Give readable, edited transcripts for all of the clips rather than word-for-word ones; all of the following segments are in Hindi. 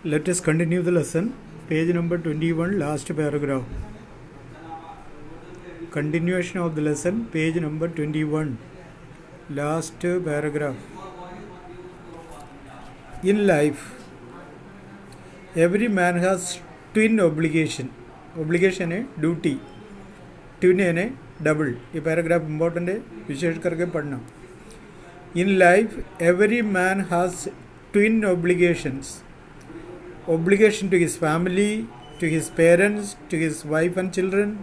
Let us continue the lesson. Page number 21, last paragraph. Continuation of the lesson, page number 21, last paragraph. In life, every man has twin obligation. Obligation है ड्यूटी, ट्विन है डबल. ये पैराग्राफ इम्पोर्टेंट है, विशेष करके पढ़ना. In life, every man has twin obligations. Obligation to his family, to his parents, to his wife and children,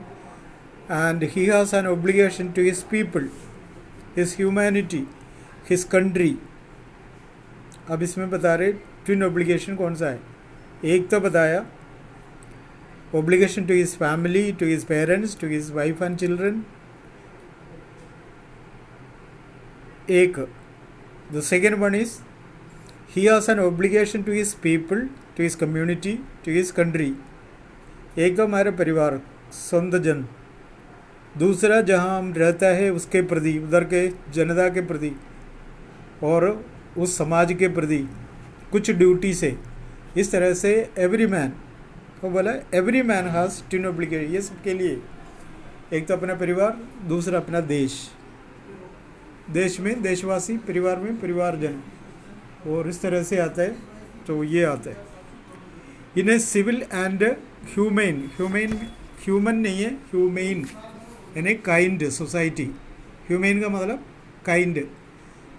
and he has an obligation to his people, his humanity, his country. अब इसमें बता रहे ट्विन ऑब्लिगेशन कौन सा है. एक तो बताया obligation to his family, to his parents, to his wife and children. एक. The second one is he has an obligation to his people, to his community, to his country. एक तो हमारे परिवार, संत जन. दूसरा जहाँ हम रहता है उसके प्रति, उधर के जनता के प्रति और उस समाज के प्रति कुछ ड्यूटी से. इस तरह से एवरी मैन को बोला every man has twin obligation. ये सबके लिए, एक तो अपना परिवार, दूसरा अपना देश. देश में देशवासी, परिवार में परिवारजन, और इस तरह से आता है. तो ये आता है in a civil and humane. Human नहीं है, ह्यूमेन यानी काइंड सोसाइटी. ह्यूमेन का मतलब kind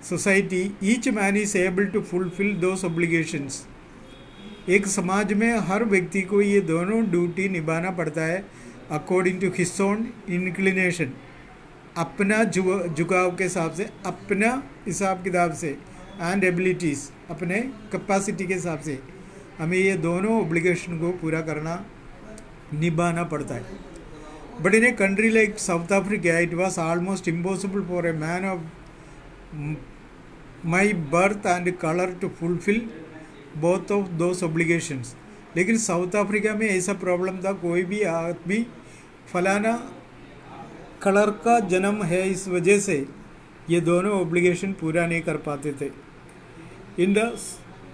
society. Each man is able to fulfil those obligations. एक समाज में हर व्यक्ति को ये दोनों ड्यूटी निभाना पड़ता है according to his own inclination. अपना झुकाव के हिसाब से, अपना हिसाब किताब से, एंड एबिलिटीज़, अपने कैपेसिटी के हिसाब से हमें ये दोनों ऑब्लिगेशन को पूरा करना, निभाना पड़ता है. But in a country like South Africa it was almost impossible for a man of my birth and colour to fulfil both of those obligations. लेकिन साउथ अफ्रीका में ऐसा प्रॉब्लम था, कोई भी आदमी फलाना कलर का जन्म है इस वजह से ये दोनों ऑब्लिगेशन पूरा नहीं कर पाते थे.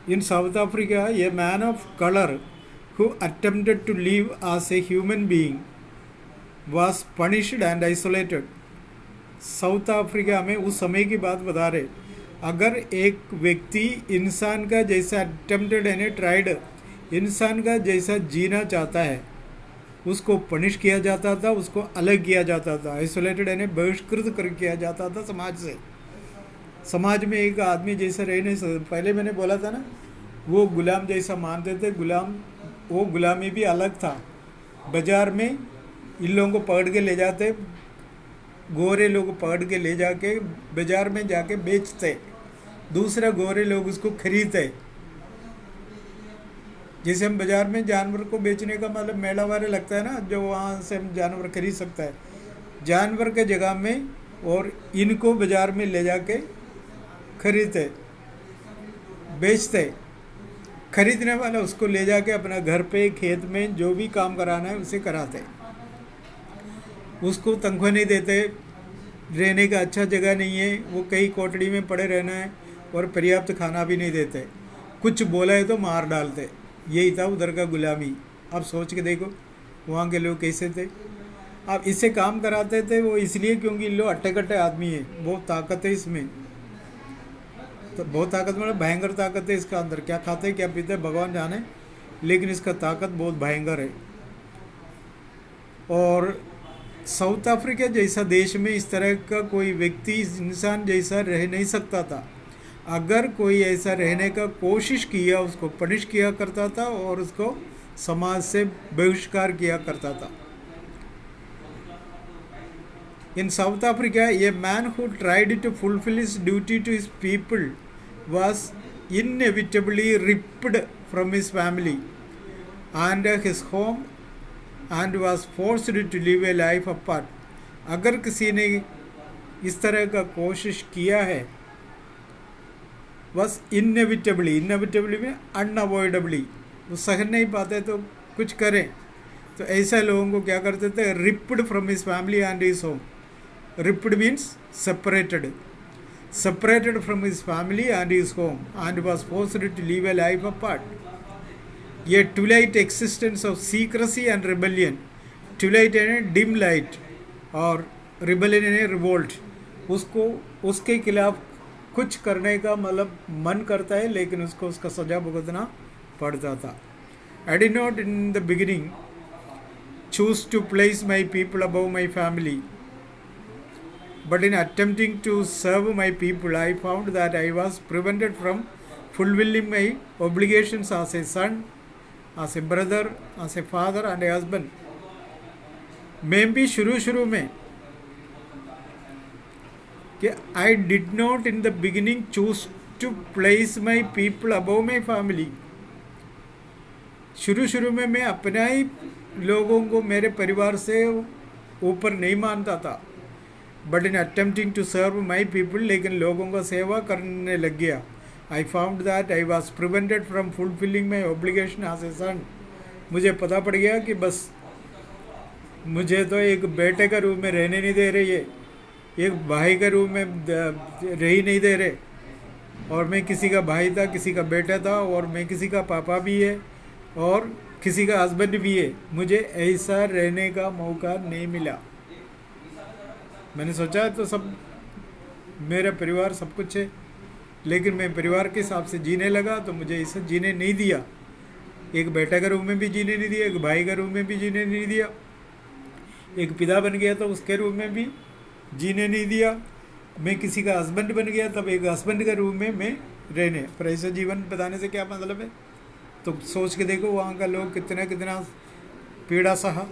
In South Africa, a man of color who attempted to live as a human being was punished and isolated. South Africa में उस समय की बात बता रहे, अगर एक व्यक्ति इंसान का जैसा अटेम्प्टेड यानी ट्राइड इंसान का जैसा जीना चाहता है, उसको पनिश किया जाता था, उसको अलग किया जाता था. आइसोलेटेड यानी बहिष्कृत कर किया जाता था समाज से. समाज में एक आदमी जैसा रह नहीं सकता. पहले मैंने बोला था ना, वो गुलाम जैसा मानते थे. गुलाम, वो गुलामी भी अलग था. बाज़ार में इन लोगों को पकड़ के ले जाते, गोरे लोग पकड़ के ले जाके बाज़ार में जाके बेचते, दूसरा गोरे लोग उसको खरीदते. जैसे हम बाज़ार में जानवर को बेचने का मतलब मेला वाले लगता है ना, जो वहाँ से हम जानवर खरीद सकता है, जानवर के जगह में, और इनको बाज़ार में ले जाके खरीदते, बेचते. खरीदने वाला उसको ले जाके अपना घर पे, खेत में जो भी काम कराना है उसे कराते. उसको तनख्वाह नहीं देते, रहने का अच्छा जगह नहीं है, वो कई कोठड़ी में पड़े रहना है, और पर्याप्त खाना भी नहीं देते. कुछ बोला है तो मार डालते. यही था उधर का गुलामी. अब सोच के देखो वहाँ के लोग कैसे थे. अब इससे काम कराते थे वो इसलिए क्योंकि इन लोग अट्टे कट्टे आदमी है, बहुत ताकत है इसमें. तो बहुत ताकत मतलब भयंकर ताकत है इसका अंदर. क्या खाते क्या पीते भगवान जाने, लेकिन इसका ताकत बहुत भयंकर है. और साउथ अफ्रीका जैसा देश में इस तरह का कोई व्यक्ति इंसान जैसा रह नहीं सकता था. अगर कोई ऐसा रहने का कोशिश किया, उसको पनिश किया करता था और उसको समाज से बहिष्कार किया करता था. In South Africa, a man who tried to fulfill his duty to his people was inevitably ripped from his family and his home and was forced to live a life apart. अगर किसी ने इस तरह का कोशिश किया है, बस इनएविटेबली में अनअवॉइडेबली, वो सहन नहीं पाते तो कुछ करें. तो ऐसे लोगों को क्या करते थे, ripped from his family and his home. Ripped means separated from his family and his home and was forced to live a life apart. ये Twilight existence of secrecy and rebellion, Twilight यानी डिम लाइट और रिबेलियन यानी रिवोल्ट, उसको उसके खिलाफ कुछ करने का मतलब मन करता है लेकिन उसको उसका सजा भुगतना पड़ता था. I did not in the beginning choose to place my people above my family, but in attempting to serve my people I found that I was prevented from fulfilling my obligations as a son, as a brother, as a father and a husband. मैं भी शुरू में कि I did not in the beginning choose to place my people above my family. शुरू में मैं अपना ही लोगों को मेरे परिवार से ऊपर नहीं मानता था. But in attempting to serve my people, लेकिन लोगों का सेवा करने लग गया. I found that I was prevented from fulfilling my obligation as a son. मुझे पता पड़ गया कि बस मुझे तो एक बेटे का रूप में रहने नहीं दे रही है, एक भाई के रूप में रह ही नहीं दे रहे. और मैं किसी का भाई था, किसी का बेटा था, और मैं किसी का पापा भी है और किसी का हस्बैंड भी है. मुझे ऐसा रहने का मौका नहीं मिला. मैंने सोचा तो सब मेरा परिवार सब कुछ है, लेकिन मैं परिवार के हिसाब से जीने लगा तो मुझे ऐसा जीने नहीं दिया. एक बेटा के रूप में भी जीने नहीं दिया, एक भाई के रूप में भी जीने नहीं दिया, एक पिता बन गया तो उसके रूप में भी जीने नहीं दिया. मैं किसी का हस्बैंड बन गया तब एक हस्बैंड के रूप में मैं रहने. पर ऐसा जीवन बताने से क्या मतलब है? तो सोच के देखो वहाँ का लोग कितना पीड़ा सहा.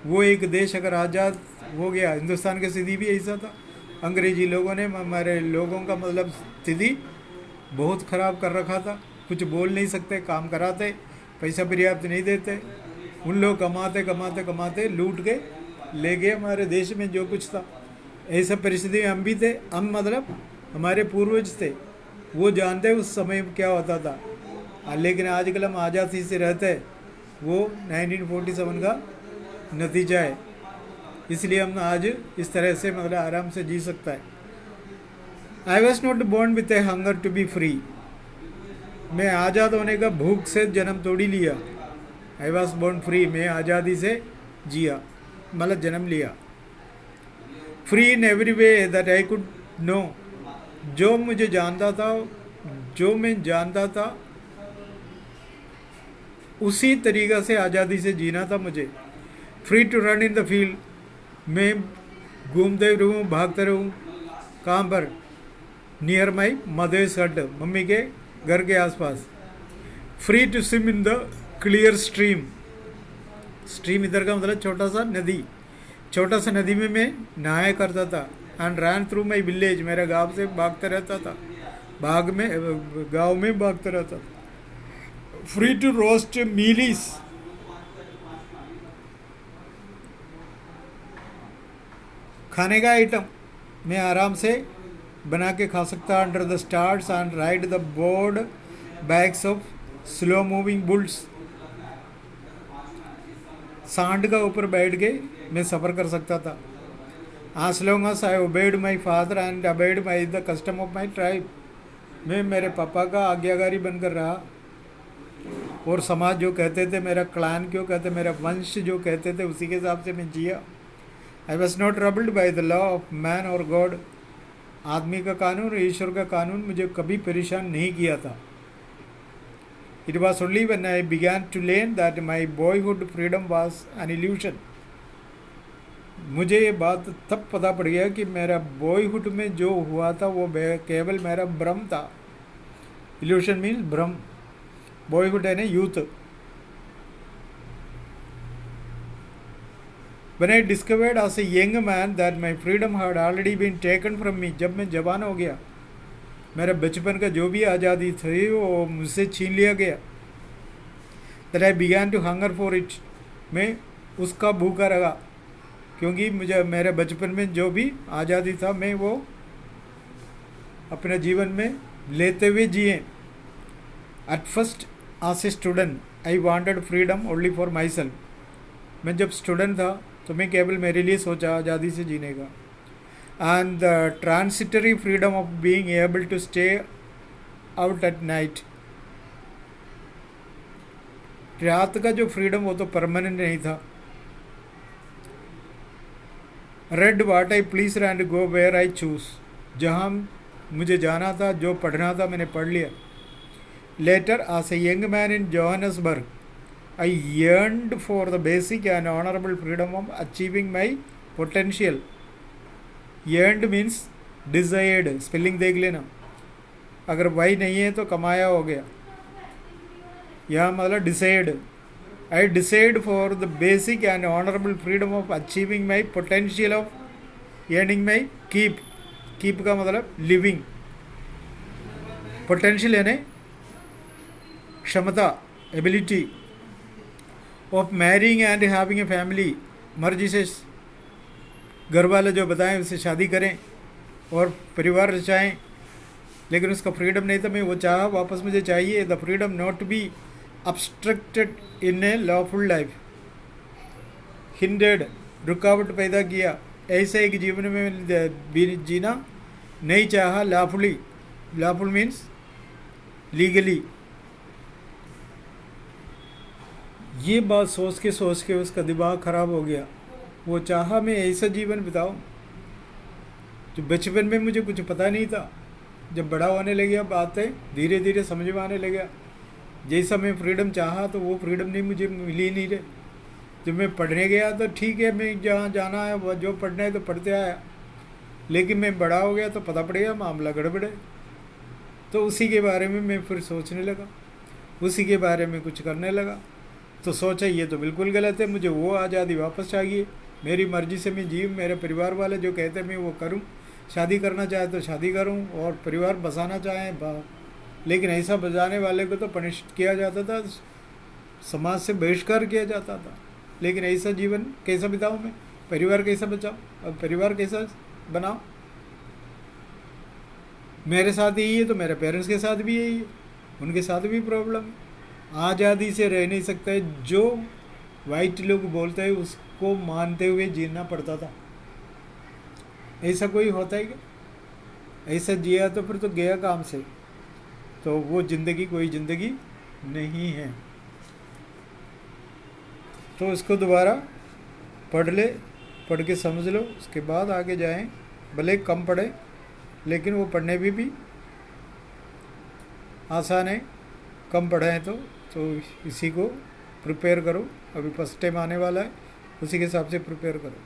वो एक देश अगर आज़ाद हो गया, हिंदुस्तान की स्थिति भी ऐसा था. अंग्रेजी लोगों ने हमारे लोगों का मतलब स्थिति बहुत ख़राब कर रखा था. कुछ बोल नहीं सकते, काम कराते, पैसा पर्याप्त नहीं देते. उन लोग कमाते लूट के ले गए हमारे देश में जो कुछ था. ऐसा परिस्थिति में हम भी थे. हम मतलब हमारे पूर्वज थे, वो जानते उस समय क्या होता था. लेकिन आजकल हम आज़ादी से रहते हैं, वो 1947 का नतीजा है. इसलिए हम आज इस तरह से मतलब आराम से जी सकता है. I was not born with a hunger to be free. मैं आज़ाद होने का भूख से जन्म तोड़ी लिया. आई वॉज बोर्न फ्री, मैं आज़ादी से जिया मतलब जन्म लिया. Free in every way that I could know. जो मुझे जानता था, जो मैं जानता था उसी तरीक़ा से आज़ादी से जीना था मुझे. Free to run in the field, मैं घूमते रहूँ, भागते रहूँ. कहाँ पर? Near my mother's hut, mummy के घर के आसपास. Free to swim in the clear stream. Stream इधर का मतलब छोटा सा नदी. छोटा सा नदी में मैं नहाया करता था. And run through my village, मेरा गाँव से भागता रहता था, गाँव में भागता रहता था. फ्री टू रोस्ट मीलीस, खाने का आइटम मैं आराम से बना के खा सकता. Under the stars and ride the board bags of slow moving bulls. सांड का ऊपर बैठ के मैं सफ़र कर सकता था. as long as I obeyed my father and obeyed by the custom of my tribe. मैं मेरे पापा का आज्ञाकारी बनकर रहा और समाज जो कहते थे, मेरा क्लान क्यों कहते, मेरा वंश जो कहते थे, उसी के हिसाब से मैं जिया. I was not troubled by the law of man और गॉड. आदमी का कानून और ईश्वर का कानून मुझे कभी परेशान नहीं किया था. It was only when I began to learn that my boyhood freedom was an illusion. मुझे ये बात तब पता पड़ गया कि मेरा बॉयहुड में जो हुआ था वो केवल मेरा भ्रम था. इल्यूशन मीन्स भ्रम. बॉयहुड है ना youth. When I discovered as a young man that my freedom had already been taken from me, जब मैं जवान हो गया, मेरा बचपन का जो भी आज़ादी थी वो मुझसे छीन लिया गया. That I began to hunger for it, मैं उसका भूखा रहा, क्योंकि मुझे मेरे बचपन में जो भी आज़ादी था मैं वो अपने जीवन में लेते हुए जिए. At first as a student I wanted freedom only for myself. मैं जब स्टूडेंट था तो मैं केवल मेरे लिए सोचा आज़ादी से जीने का. And the transitory freedom of being able to stay out at night. रात का जो फ्रीडम वो तो परमानेंट नहीं था। Read what I please and go where I choose, जहाँ मुझे जाना था, जो पढ़ना था मैंने पढ़ लिया। Later as a young man in Johannesburg, I yearned for the basic and honorable freedom of achieving my potential. Yearned means desired, spelling देख लेना, अगर वाई नहीं है तो कमाया हो गया, यहाँ मतलब decide. I decide for the basic and honourable freedom of achieving my potential of earning my keep. Keep का मतलब लिविंग, पोटेंशियल यानी क्षमता, ability of marrying and having a family, मर्जी से घर वाले जो बताएं उससे शादी करें और परिवार रचाएं, लेकिन उसका फ्रीडम नहीं था। मैं वो चाहा, वापस मुझे चाहिए the freedom not to be obstructed in a lawful life. Hindered, रुकावट पैदा किया, ऐसे एक जीवन में जीना नहीं चाहा लॉफुली। Lawful means legally. ये बात सोच के उसका दिमाग ख़राब हो गया। वो चाहा मैं ऐसा जीवन बिताऊं जो बचपन में मुझे कुछ पता नहीं था। जब बड़ा होने लगा बातें धीरे धीरे समझ में आने लगा। जैसा मैं फ्रीडम चाहा तो वो फ्रीडम नहीं, मुझे मिल ही नहीं रहे। जब मैं पढ़ने गया तो ठीक है, मैं जहाँ जाना है वो जो पढ़ना है तो पढ़ते आया, लेकिन मैं बड़ा हो गया तो पता पड़ गया मामला गड़बड़ है। तो उसी के बारे में मैं फिर सोचने लगा, उसी के बारे में कुछ करने लगा। तो सोचा ये तो बिल्कुल गलत है, मुझे वो आज़ादी वापस चाहिए, मेरी मर्ज़ी से मैं जीऊँ, मेरे परिवार वाले जो कहते हैं मैं वो करूँ, शादी करना चाहे तो शादी करूँ और परिवार बसाना चाहें लेकिन ऐसा बजाने वाले को तो पनिश किया जाता था, समाज से बहिष्कार किया जाता था। लेकिन ऐसा जीवन कैसा बिताऊँ मैं, परिवार कैसा बचाऊँ और परिवार कैसा बनाऊँ? मेरे साथ यही है तो मेरे पेरेंट्स के साथ भी यही है, उनके साथ भी प्रॉब्लम है। आज़ादी से रह नहीं सकते, जो वाइट लोग बोलते हैं उसको मानते हुए जीना पड़ता था। ऐसा कोई होता है क्या? ऐसा जिया तो फिर तो गया काम से, तो वो ज़िंदगी कोई ज़िंदगी नहीं है। तो इसको दोबारा पढ़ ले, पढ़ के समझ लो, उसके बाद आगे जाएं। भले कम पढ़ें लेकिन वो पढ़ने भी आसान है, कम पढ़ें तो इसी को प्रिपेयर करो। अभी फर्स्ट टाइम आने वाला है, उसी के हिसाब से प्रिपेयर करो।